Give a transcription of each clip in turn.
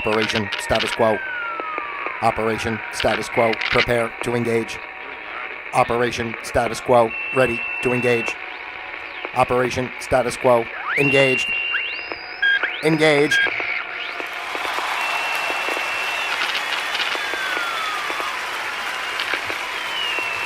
Operation status quo. Operation status quo. Prepare to engage. Operation status quo. Ready to engage. Operation status quo. Engaged. Engaged.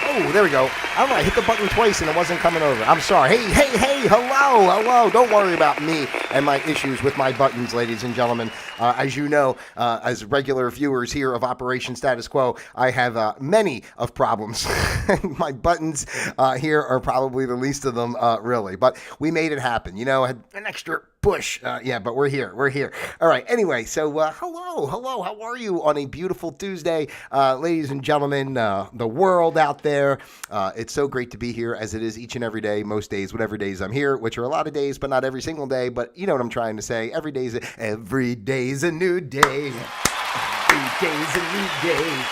Oh, there we go. I don't know, I hit the button twice and it wasn't coming over. I'm sorry. Hey, hello. Don't worry about me and my issues with my buttons, ladies and gentlemen. As you know, as regular viewers here of Operation Status Quo, I have many of problems. My buttons here are probably the least of them, really. But we made it happen. You know, I had an extra push. But we're here. All right. Anyway, so hello. How are you on a beautiful Tuesday, ladies and gentlemen, the world out there? It's so great to be here, as it is each and every day, most days, whatever days I'm here, which are a lot of days, but not every single day. But you know what I'm trying to say. Every day's a new day. Every day's a new day.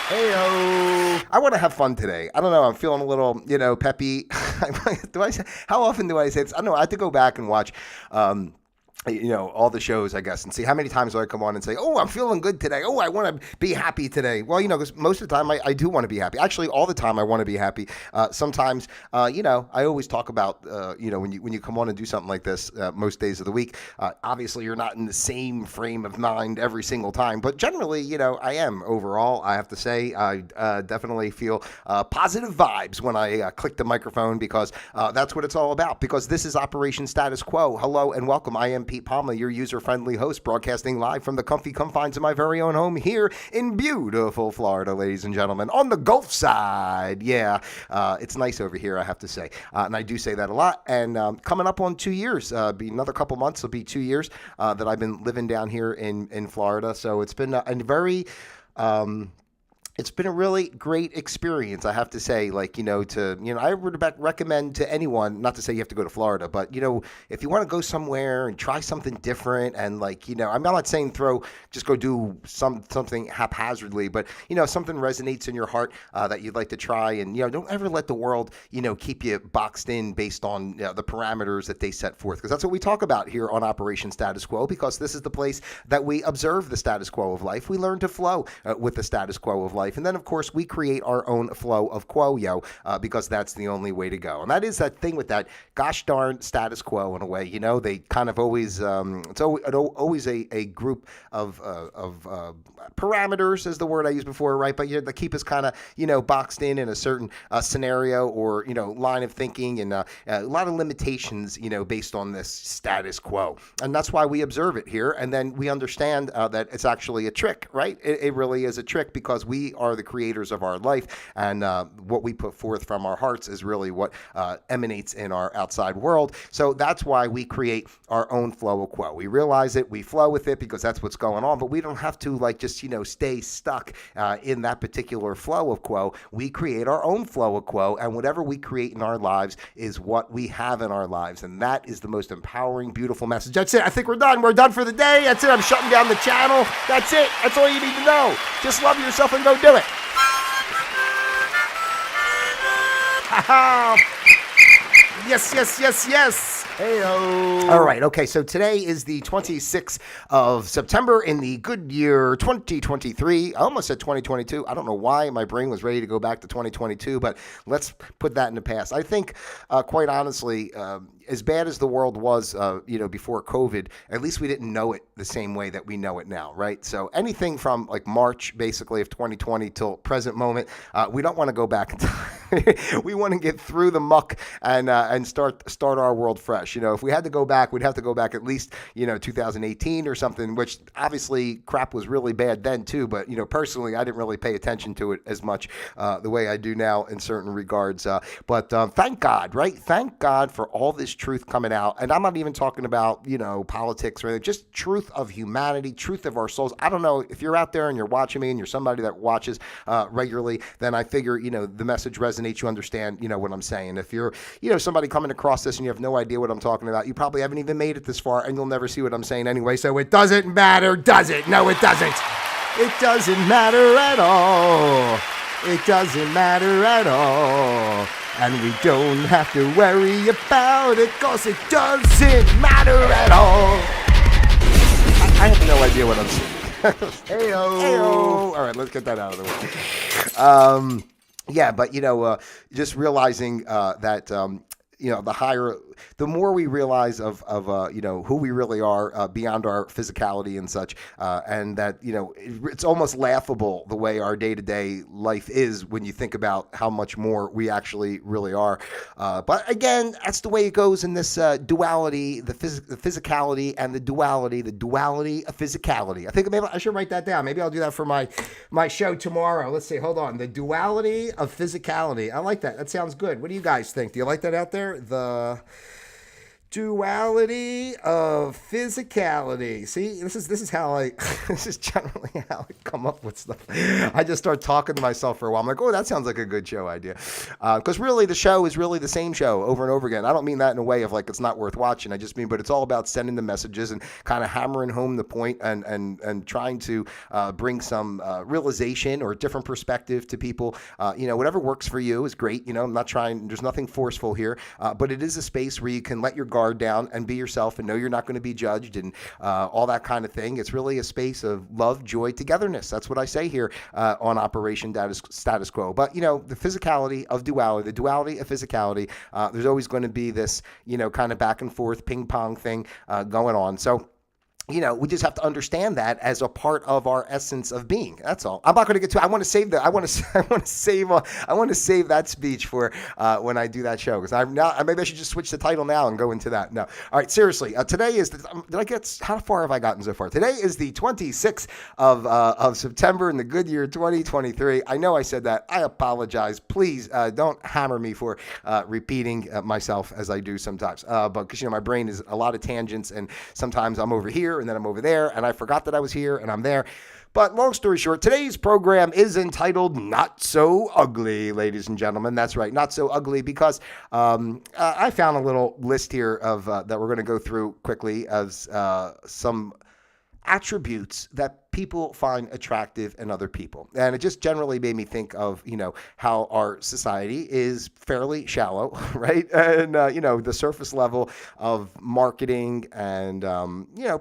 Heyo. I want to have fun today. I don't know. I'm feeling a little, peppy. How often do I say this? I don't know. I have to go back and watch, all the shows, I guess, and see how many times do I come on and say, oh, I'm feeling good today. Oh, I want to be happy today. Well, because most of the time I do want to be happy. Actually, all the time I want to be happy. Sometimes, I always talk about, when you come on and do something like this most days of the week, obviously you're not in the same frame of mind every single time. But generally, I am overall. I have to say, I definitely feel positive vibes when I click the microphone, because that's what it's all about. Because this is Operation Status Quo. Hello and welcome. I am Pete Palma, your user-friendly host, broadcasting live from the comfy confines of my very own home here in beautiful Florida, ladies and gentlemen, on the Gulf side. Yeah, it's nice over here, I have to say, and I do say that a lot. And coming up on 2 years, be another couple months, will be 2 years that I've been living down here in Florida. So it's been a very it's been a really great experience, I have to say. I would recommend to anyone, not to say you have to go to Florida, but, if you want to go somewhere and try something different and I'm not saying just go do something haphazardly, but, something resonates in your heart that you'd like to try. And, don't ever let the world, keep you boxed in based on the parameters that they set forth. Because that's what we talk about here on Operation Status Quo, because this is the place that we observe the status quo of life. We learn to flow with the status quo of life. And then, of course, we create our own flow of quo, because that's the only way to go. And that is that thing with that gosh darn status quo in a way. They kind of always, it's always a group of parameters is the word I used before, right? But they keep us kind of, boxed in a certain scenario or, line of thinking, and a lot of limitations, based on this status quo. And that's why we observe it here. And then we understand that it's actually a trick, right? It really is a trick, because we are the creators of our life, and what we put forth from our hearts is really what emanates in our outside world. So that's why we create our own flow of quo. We realize it, we flow with it, because that's what's going on, but we don't have to just stay stuck in that particular flow of quo. We create our own flow of quo, and whatever we create in our lives is what we have in our lives, and that is the most empowering, beautiful message. That's it. I think we're done. We're done for the day. That's it. I'm shutting down the channel. That's it. That's all you need to know. Just love yourself and go do it. Yes. Heyo. All right. Okay. So today is the 26th of September in the good year 2023. I almost said 2022. I don't know why my brain was ready to go back to 2022, but let's put that in the past. I think, quite honestly, as bad as the world was, before COVID, at least we didn't know it the same way that we know it now, right? So anything from March, basically, of 2020 till present moment, we don't want to go back in time. We want to get through the muck and start our world fresh. If we had to go back, we'd have to go back at least 2018 or something. Which obviously crap was really bad then too. But personally, I didn't really pay attention to it as much the way I do now in certain regards. But thank God, right? Thank God for all this truth coming out. And I'm not even talking about, politics or anything, just truth of humanity, truth of our souls. I don't know if you're out there and you're watching me and you're somebody that watches regularly, then I figure, the message resonates. You understand, what I'm saying. If you're, somebody coming across this and you have no idea what I'm talking about, you probably haven't even made it this far and you'll never see what I'm saying anyway. So it doesn't matter, does it? No, it doesn't. It doesn't matter at all. It doesn't matter at all. And we don't have to worry about it, 'cause it doesn't matter at all. I have no idea what I'm saying. Heyo. Heyo. All right, let's get that out of the way. Yeah, but just realizing that the more we realize of who we really are beyond our physicality and such, and that it's almost laughable the way our day to day life is when you think about how much more we actually really are. But again, that's the way it goes in this duality, the physicality and the duality of physicality. I think maybe I should write that down. Maybe I'll do that for my show tomorrow. Let's see. Hold on. The duality of physicality. I like that. That sounds good. What do you guys think? Do you like that out there? The duality of physicality. See, this is how this is generally how I come up with stuff. I just start talking to myself for a while. I'm like, oh, that sounds like a good show idea. Because really the show is really the same show over and over again. I don't mean that in a way of like it's not worth watching. I just mean, but it's all about sending the messages and kind of hammering home the point and trying to bring some realization or a different perspective to people. Whatever works for you is great. I'm not trying, there's nothing forceful here, but it is a space where you can let your guard down and be yourself and know you're not going to be judged and all that kind of thing. It's really a space of love, joy, togetherness. That's what I say here on Operation Status Quo. But, the physicality of duality, the duality of physicality, there's always going to be this, kind of back and forth ping pong thing going on. So, we just have to understand that as a part of our essence of being. That's all. I'm not going to get to. I want to save that. I want to save that speech for when I do that show because maybe I should just switch the title now and go into that. No. All right. Seriously. Today is. How far have I gotten so far? Today is the 26th of September in the good year 2023. I know I said that. I apologize. Please don't hammer me for repeating myself as I do sometimes. But because my brain is a lot of tangents and sometimes I'm over here and then I'm over there, and I forgot that I was here, and I'm there. But long story short, today's program is entitled Not So Ugly, ladies and gentlemen. That's right, Not So Ugly, because I found a little list here of that we're going to go through quickly as some attributes that people find attractive in other people. And it just generally made me think of, how our society is fairly shallow, right? And, the surface level of marketing and,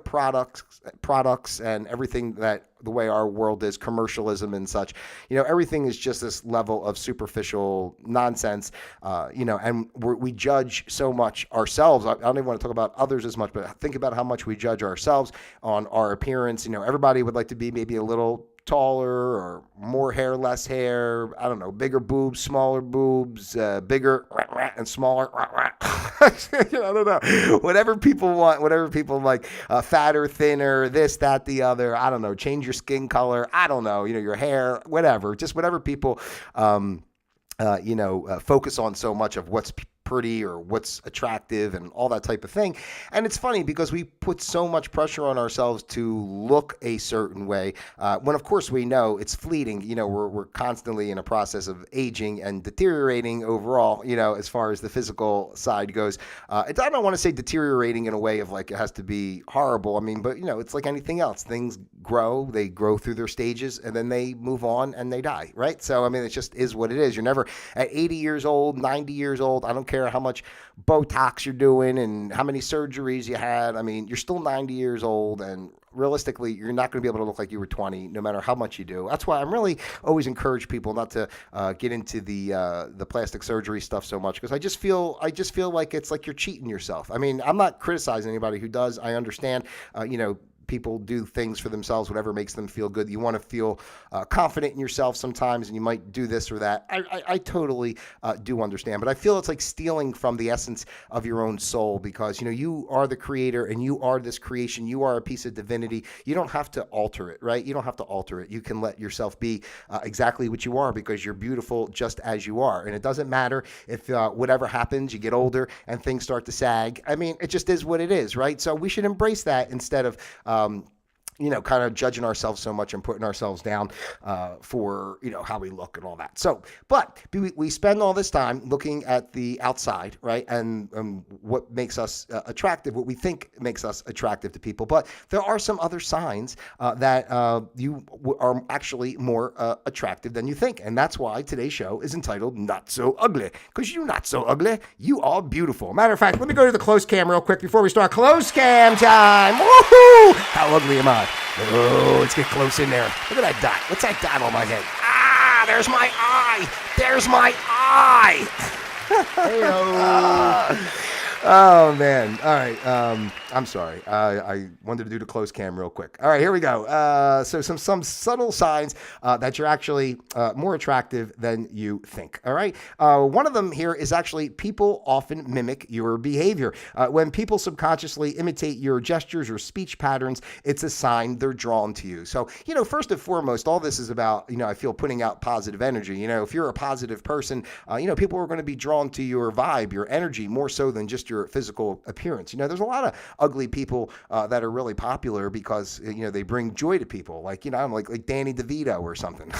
products and everything that the way our world is, commercialism and such, everything is just this level of superficial nonsense, and we judge so much ourselves. I don't even want to talk about others as much, but think about how much we judge ourselves on our appearance. Everybody would like to be maybe a little taller or more hair, less hair. I don't know, bigger boobs, smaller boobs, bigger and smaller. I don't know. Whatever people want, whatever people like, fatter, thinner, this, that, the other. I don't know. Change your skin color. I don't know. Your hair, whatever. Just whatever people, focus on so much of what's pretty or what's attractive and all that type of thing. And it's funny because we put so much pressure on ourselves to look a certain way when of course we know it's fleeting. We're constantly in a process of aging and deteriorating overall, as far as the physical side goes. I don't want to say deteriorating in a way of like it has to be horrible. I mean, but it's like anything else. Things grow, they grow through their stages and then they move on and they die, right? So, I mean, it just is what it is. You're never at 80 years old, 90 years old. I don't care how much Botox you're doing and how many surgeries you had. I mean, you're still 90 years old, and realistically, you're not going to be able to look like you were 20, no matter how much you do. That's why I'm really always encourage people not to get into the plastic surgery stuff so much, because I just feel like it's like you're cheating yourself. I mean, I'm not criticizing anybody who does. I understand, people do things for themselves, whatever makes them feel good. You want to feel confident in yourself sometimes, and you might do this or that. I totally do understand, but I feel it's like stealing from the essence of your own soul, because you are the creator and you are this creation. You are a piece of divinity. You don't have to alter it, right? You don't have to alter it. You can let yourself be exactly what you are, because you're beautiful just as you are. And it doesn't matter if whatever happens, you get older and things start to sag. I mean, it just is what it is, right? So we should embrace that instead of kind of judging ourselves so much and putting ourselves down for, how we look and all that. So, but we spend all this time looking at the outside, right? And what makes us attractive, what we think makes us attractive to people. But there are some other signs that you are actually more attractive than you think. And that's why today's show is entitled Not So Ugly. Because you're not so ugly. You are beautiful. Matter of fact, let me go to the close cam real quick before we start. Close cam time. Woohoo! How ugly am I? Oh, let's get close in there. Look at that dot. What's that dot on my head? Ah, there's my eye. There's my eye. Hey-o. Oh, man. All right. I'm sorry. I wanted to do the close cam real quick. All right, here we go. So some subtle signs that you're actually more attractive than you think. All right. One of them here is actually people often mimic your behavior. When people subconsciously imitate your gestures or speech patterns, it's a sign they're drawn to you. So, first and foremost, all this is about, I feel putting out positive energy. If you're a positive person, people are going to be drawn to your vibe, your energy, more so than just your physical appearance. There's a lot of ugly people that are really popular because they bring joy to people. I'm like Danny DeVito or something.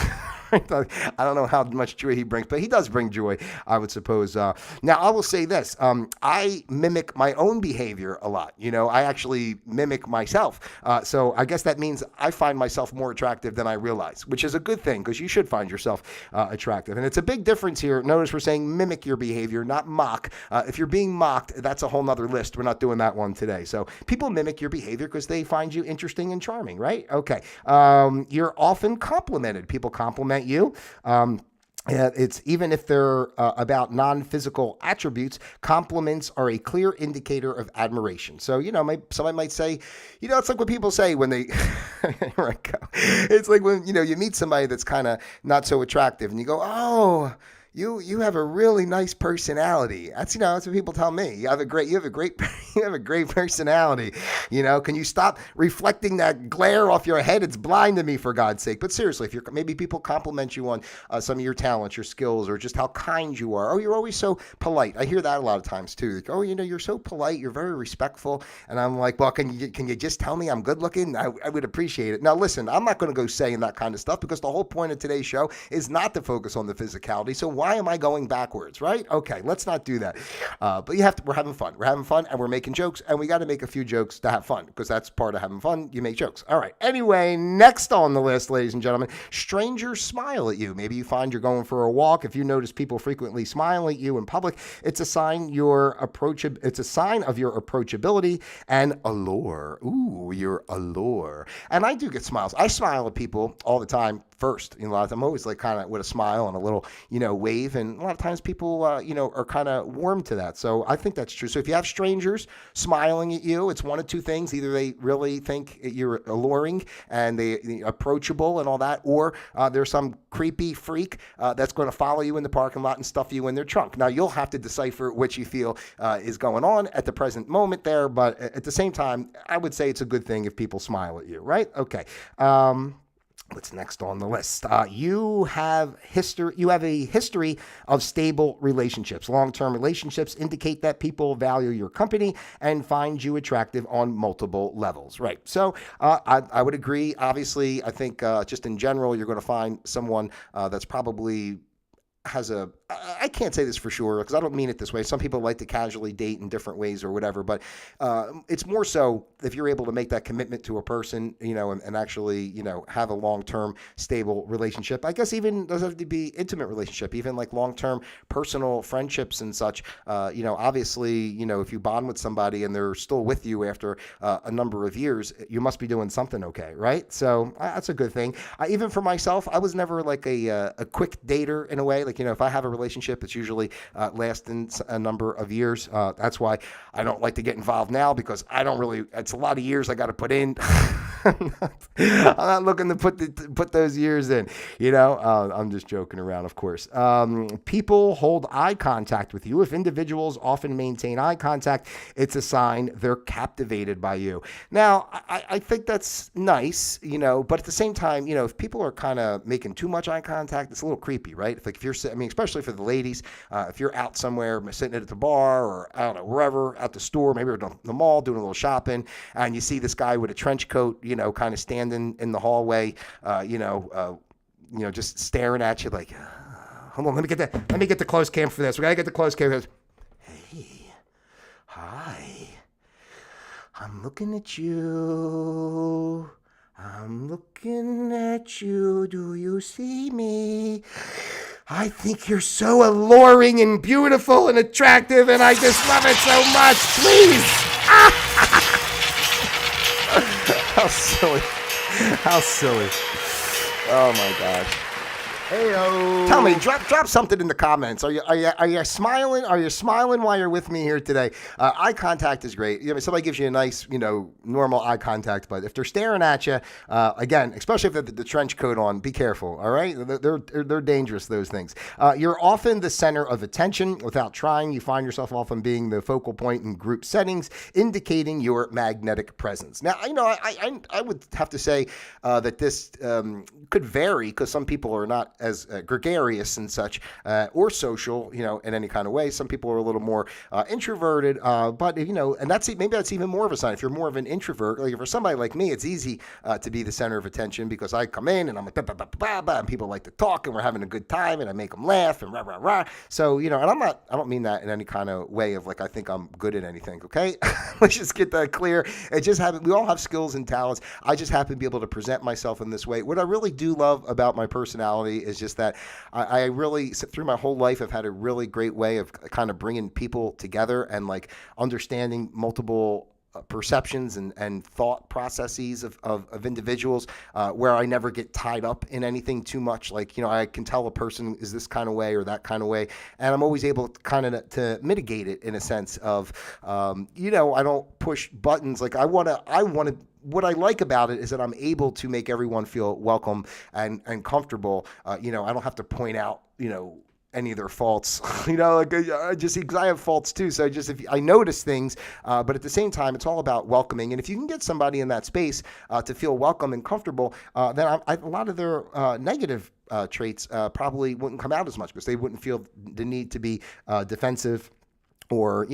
I don't know how much joy he brings, but he does bring joy, I would suppose. Now I will say this: I mimic my own behavior a lot. I actually mimic myself. So I guess that means I find myself more attractive than I realize, which is a good thing because you should find yourself attractive. And it's a big difference here. Notice we're saying mimic your behavior, not mock. If you're being mocked, that's a whole nother list. We're not doing that one today. So people mimic your behavior because they find you interesting and charming, right? Okay. You're often complimented. People compliment you. It's even if they're about non-physical attributes, compliments are a clear indicator of admiration. So, somebody might say, it's like what people say when they, here I go. It's like when, you meet somebody that's kind of not so attractive and you go, oh, you have a really nice personality. That's what people tell me. You have a great personality. Can you stop reflecting that glare off your head? It's blinding me, for God's sake. But seriously, if maybe people compliment you on some of your talents, your skills, or just how kind you are. Oh, you're always so polite. I hear that a lot of times too. Like, oh, you're so polite. You're very respectful. And I'm like, well, can you just tell me I'm good looking? I would appreciate it. Now, listen, I'm not going to go saying that kind of stuff because the whole point of today's show is not to focus on the physicality. So why am I going backwards, right? Okay, let's not do that. But we're having fun. We're having fun and we're making jokes, and we got to make a few jokes to have fun because that's part of having fun. You make jokes. All right. Anyway, next on the list, ladies and gentlemen, strangers smile at you. Maybe you find you're going for a walk. If you notice people frequently smiling at you in public, it's a sign it's a sign of your approachability and allure. Ooh, your allure. And I do get smiles. I smile at people all the time first. A lot of time I'm always like kind of with a smile and a little, wave. And a lot of times people, are kind of warm to that. So I think that's true. So if you have strangers smiling at you, it's one of two things. Either they really think you're alluring and they're approachable and all that, or there's some creepy freak that's going to follow you in the parking lot and stuff you in their trunk. Now, you'll have to decipher what you feel is going on at the present moment there. But at the same time, I would say it's a good thing if people smile at you, right? Okay. What's next on the list? You have a history of stable relationships. Long-term relationships indicate that people value your company and find you attractive on multiple levels. Right. So I would agree. Obviously, I think just in general, you're going to find someone that's probably I can't say this for sure because I don't mean it this way. Some people like to casually date in different ways or whatever, but it's more so if you're able to make that commitment to a person, and actually, have a long-term stable relationship. I guess even doesn't have to be intimate relationship, even like long-term personal friendships and such. Obviously, if you bond with somebody and they're still with you after a number of years, you must be doing something okay, right? So that's a good thing. Even for myself, I was never like a quick dater in a way. Like, if I have a relationship, it's usually lasting a number of years. That's why I don't like to get involved now because it's a lot of years I got to put in. I'm not looking to put those years in, I'm just joking around, of course. People hold eye contact with you. If individuals often maintain eye contact, it's a sign they're captivated by you. Now, I think that's nice, but at the same time, if people are kind of making too much eye contact, it's a little creepy, right? If you're, especially for the ladies, if you're out somewhere sitting at the bar or I don't know, wherever, at the store, maybe at the mall doing a little shopping, and you see this guy with a trench coat, kind of standing in the hallway, just staring at you like, hold on, let me get the close cam for this. We gotta get the close cam. Hey, hi, I'm looking at you. I'm looking at you. Do you see me? I think you're so alluring and beautiful and attractive, and I just love it so much. Please. How silly. How silly. Oh my gosh. Heyo. Tell me, drop something in the comments. Are you smiling? Are you smiling while you're with me here today? Eye contact is great. Somebody gives you a nice, normal eye contact, but if they're staring at you, again, especially if they have the trench coat on, be careful. All right, they're dangerous. Those things. You're often the center of attention. Without trying, you find yourself often being the focal point in group settings, indicating your magnetic presence. Now, I would have to say that this could vary because some people are not as gregarious and such, or social, in any kind of way. Some people are a little more introverted, but and maybe that's even more of a sign. If you're more of an introvert, like for somebody like me, it's easy to be the center of attention because I come in and I'm like, bah, bah, bah, bah, bah, and people like to talk and we're having a good time and I make them laugh and rah, rah, rah. So, and I don't mean that in any kind of way of like, I think I'm good at anything. Okay. Let's just get that clear. We all have skills and talents. I just happen to be able to present myself in this way. What I really do love about my personality is just that I really, through my whole life, have had a really great way of kind of bringing people together and like understanding multiple perceptions and thought processes of individuals, where I never get tied up in anything too much. Like, I can tell a person is this kind of way or that kind of way. And I'm always able to kind of to mitigate it in a sense of, I don't push buttons. Like I want to, what I like about it is that I'm able to make everyone feel welcome and comfortable. I don't have to point out, any of their faults, because I have faults too. So if I notice things, but at the same time, it's all about welcoming. And if you can get somebody in that space to feel welcome and comfortable, then a lot of their negative traits probably wouldn't come out as much because they wouldn't feel the need to be defensive or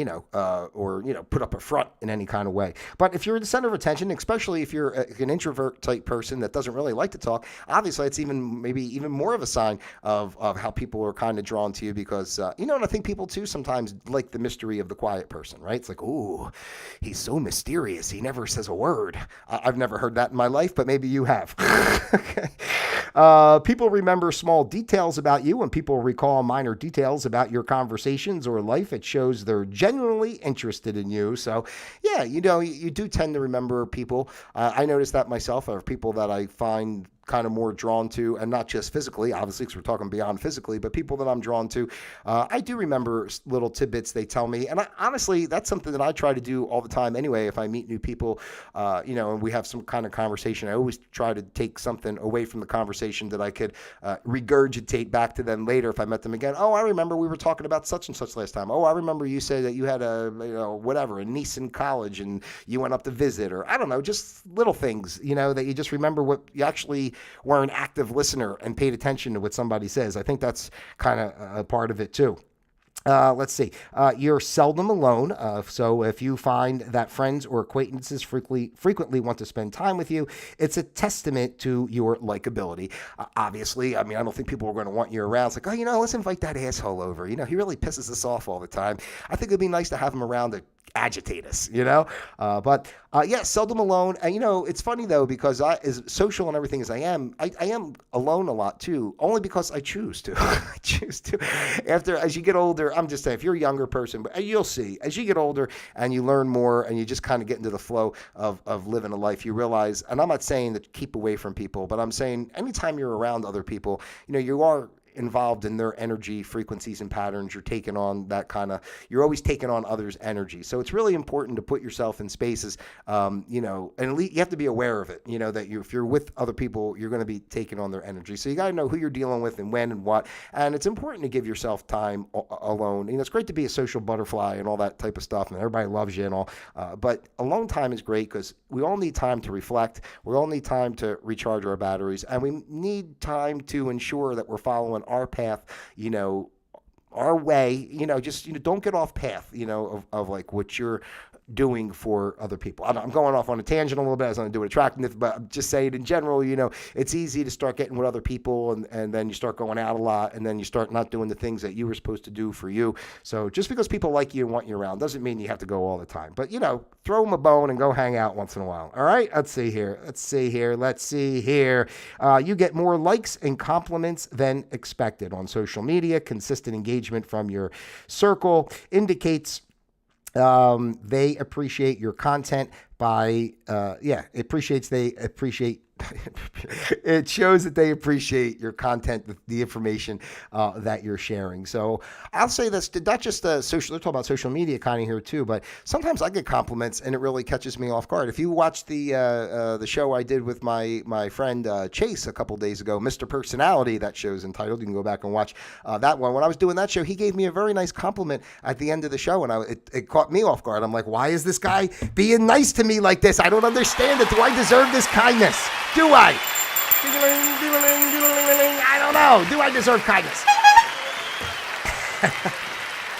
put up a front in any kind of way. But if you're the center of attention, especially if you're an introvert type person that doesn't really like to talk, obviously it's maybe even more of a sign of how people are kind of drawn to you because, and I think people too sometimes like the mystery of the quiet person, right? It's like, ooh, he's so mysterious. He never says a word. I've never heard that in my life, but maybe you have. Okay. People remember small details about you and people recall minor details about your conversations or life. It shows they're genuinely interested in you. So yeah, you do tend to remember people. I noticed that myself, or people that I find kind of more drawn to, and not just physically, obviously, because we're talking beyond physically, but people that I'm drawn to. I do remember little tidbits they tell me. And honestly, that's something that I try to do all the time anyway. If I meet new people, and we have some kind of conversation, I always try to take something away from the conversation that I could regurgitate back to them later if I met them again. Oh, I remember we were talking about such and such last time. Oh, I remember you said that you had a niece in college and you went up to visit, or I don't know, just little things, that you just remember what you actually were an active listener and paid attention to what somebody says. I think that's kind of a part of it too. Let's see. You're seldom alone. So if you find that friends or acquaintances frequently want to spend time with you, it's a testament to your likability. Obviously, I don't think people are going to want you around. It's like, let's invite that asshole over. He really pisses us off all the time. I think it'd be nice to have him around to agitate us, but seldom alone. And it's funny though, because as social and everything as I am alone a lot too, only because I choose to. I choose to. As you get older, I'm just saying, if you're a younger person, but you'll see as you get older and you learn more and you just kind of get into the flow of living a life, you realize, and I'm not saying that keep away from people, but I'm saying anytime you're around other people, you are involved in their energy frequencies and patterns. You're taking on you're always taking on others' energy. So it's really important to put yourself in spaces, and at least you have to be aware of it, that if you're with other people, you're going to be taking on their energy. So you got to know who you're dealing with and when and what. And it's important to give yourself time alone. It's great to be a social butterfly and all that type of stuff, and everybody loves you and all. But alone time is great because we all need time to reflect. We all need time to recharge our batteries, and we need time to ensure that we're following our path, our way, just, don't get off path, of like what you're doing for other people. I'm going off on a tangent a little bit as I'm doing attractiveness, but I'm just saying in general, it's easy to start getting with other people and then you start going out a lot and then you start not doing the things that you were supposed to do for you. So just because people like you and want you around doesn't mean you have to go all the time. But, throw them a bone and go hang out once in a while. All right? Let's see here. You get more likes and compliments than expected on social media. Consistent engagement from your circle indicates they appreciate your content it shows that they appreciate your content, the information that you're sharing. So I'll say this, not just they're talking about social media kind of here too, but sometimes I get compliments and it really catches me off guard. If you watch the show I did with my friend Chase a couple days ago, Mr. Personality, that show's entitled, you can go back and watch that one. When I was doing that show, he gave me a very nice compliment at the end of the show, and it caught me off guard. I'm like, why is this guy being nice to me like this? I don't understand it. Do I deserve this kindness? Do I? I don't know. Do I deserve kindness?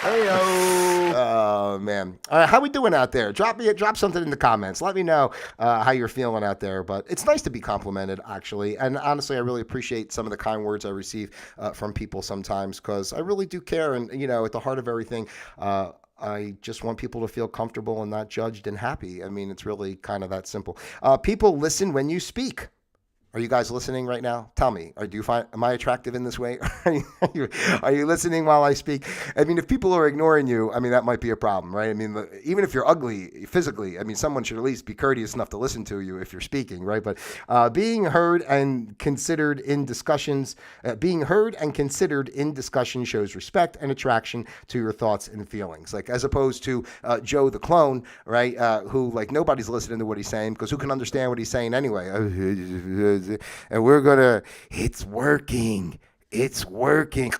Oh, man. All right, how we doing out there? Drop something in the comments. Let me know how you're feeling out there. But it's nice to be complimented, actually. And honestly, I really appreciate some of the kind words I receive from people sometimes because I really do care. And, at the heart of everything, I just want people to feel comfortable and not judged and happy. I mean, it's really kind of that simple. People listen when you speak. Are you guys listening right now? Tell me. Am I attractive in this way? Are you listening while I speak? I mean, if people are ignoring you, I mean, that might be a problem, right? I mean, even if you're ugly physically, I mean, someone should at least be courteous enough to listen to you if you're speaking, right? But being heard and considered in discussions shows respect and attraction to your thoughts and feelings. Like as opposed to Joe the clone, right? Who like nobody's listening to what he's saying because who can understand what he's saying anyway? And it's working.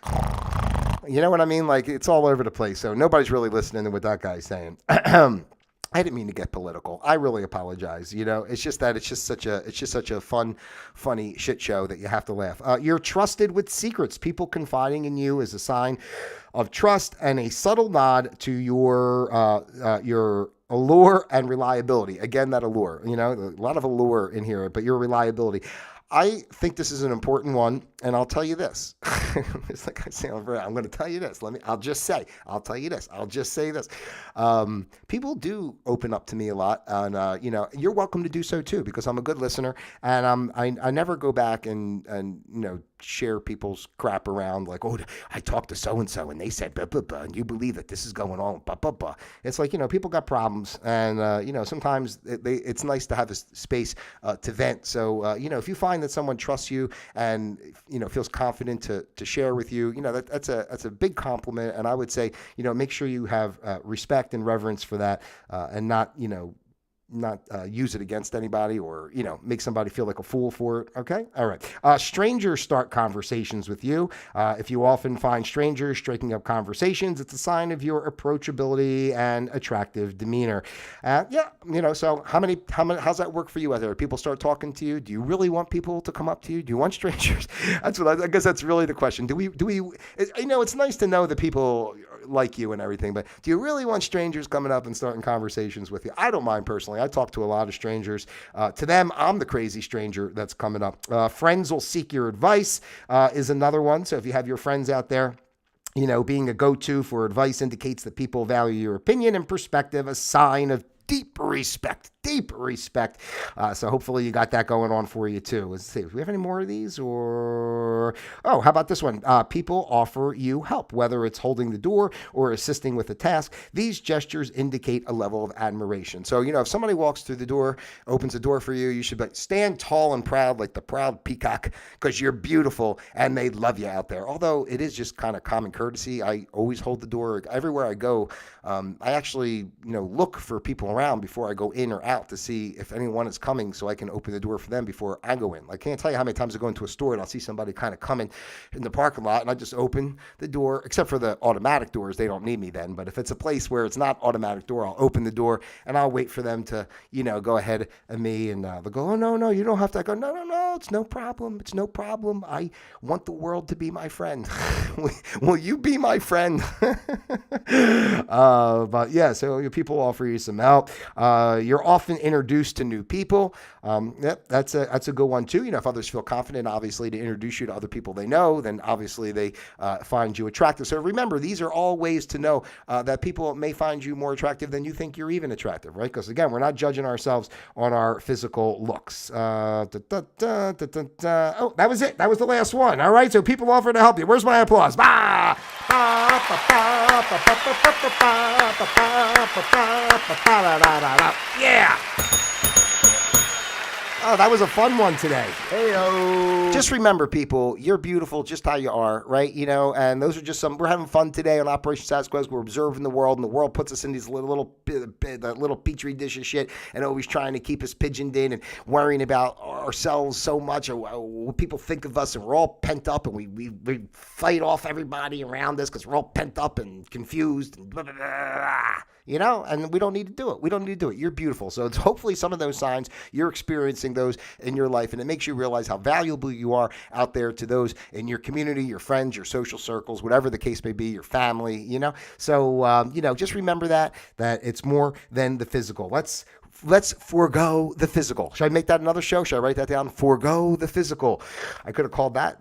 You know what I mean? Like it's all over the place. So nobody's really listening to what that guy's saying. I didn't mean to get political. I really apologize. It's just such a fun, funny shit show that you have to laugh. You're trusted with secrets. People confiding in you is a sign of trust and a subtle nod to your allure and reliability. Again, that allure, a lot of allure in here, but your reliability. I think this is an important one, and I'll tell you this. It's like I say, I'm going to tell you this. I'll tell you this. I'll just say this. People do open up to me a lot, and you're welcome to do so too, because I'm a good listener, and I never go back and share people's crap around like, oh, I talked to so-and-so and they said blah, blah, blah, and you believe that this is going on, blah, blah, blah. It's like, people got problems and, sometimes it's nice to have a space to vent. So, if you find that someone trusts you and, feels confident to share with you, that's a big compliment. And I would say, make sure you have respect and reverence for that and not use it against anybody or, make somebody feel like a fool for it. Okay. All right. Strangers start conversations with you. If you often find strangers striking up conversations, it's a sign of your approachability and attractive demeanor. So how's that work for you out there? People start talking to you. Do you really want people to come up to you? Do you want strangers? That's what I guess that's really the question. Do we, it's nice to know that people like you and everything, but do you really want strangers coming up and starting conversations with you? I don't mind personally. I talk to a lot of strangers. To them, I'm the crazy stranger that's coming up. Friends will seek your advice is another one. So if you have your friends out there, being a go-to for advice indicates that people value your opinion and perspective, a sign of deep respect. So hopefully you got that going on for you too. Let's see, do we have any more of these how about this one? People offer you help, whether it's holding the door or assisting with a task. These gestures indicate a level of admiration. So, if somebody walks through the door, opens the door for you, you should stand tall and proud like the proud peacock because you're beautiful and they love you out there. Although it is just kind of common courtesy. I always hold the door everywhere I go. I actually, look for people around before I go in or out out to see if anyone is coming so I can open the door for them before I go in. I can't tell you how many times I go into a store and I'll see somebody kind of coming in the parking lot and I just open the door, except for the automatic doors. They don't need me then. But if it's a place where it's not automatic door, I'll open the door and I'll wait for them to, go ahead of me, and they'll go, oh, no, you don't have to. I go, no, it's no problem. It's no problem. I want the world to be my friend. Will you be my friend? But yeah, so people offer you some help. You're often introduced to new people. Yep, that's a good one too. If others feel confident, obviously, to introduce you to other people they know, then obviously they find you attractive. So remember, these are all ways to know that people may find you more attractive than you think you're even attractive, right? Because again, we're not judging ourselves on our physical looks. Oh, that was it. That was the last one. All right, so people offer to help you. Where's my applause? Yeah. Oh, that was a fun one today. Hey-o. Just remember, people, you're beautiful just how you are, right? And those are just we're having fun today on Operation Status Quo. We're observing the world, and the world puts us in these little petri dish of shit and always trying to keep us pigeoned in and worrying about ourselves so much or what people think of us, and we're all pent up, and we fight off everybody around us because we're all pent up and confused and blah, blah, blah, and we don't need to do it. We don't need to do it. You're beautiful. So it's hopefully some of those signs you're experiencing those in your life, and it makes you realize how valuable you are out there to those in your community, your friends, your social circles, whatever the case may be, your family, So, just remember that it's more than the physical. Let's forego the physical. Should I make that another show? Should I write that down? Forego the physical. I could have called that.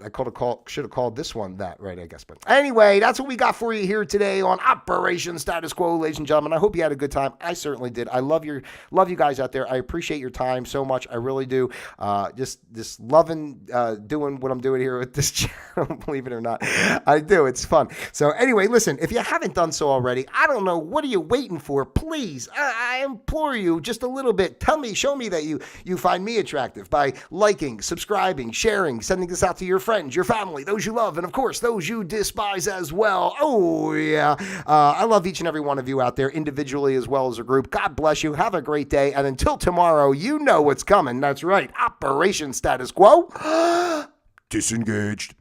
Should have called this one that, right, I guess. But anyway, that's what we got for you here today on Operation Status Quo, ladies and gentlemen. I hope you had a good time. I certainly did. I love you guys out there. I appreciate your time so much. I really do. Just loving doing what I'm doing here with this channel, believe it or not. I do. It's fun. So anyway, listen, if you haven't done so already, I don't know, what are you waiting for? Please, I implore you, just a little bit. Show me that you find me attractive by liking, subscribing, sharing, sending this out to your friends, your family, those you love, and of course, those you despise as well. Oh, yeah. I love each and every one of you out there, individually as well as a group. God bless you. Have a great day. And until tomorrow, you know what's coming. That's right. Operation Status Quo. Disengaged.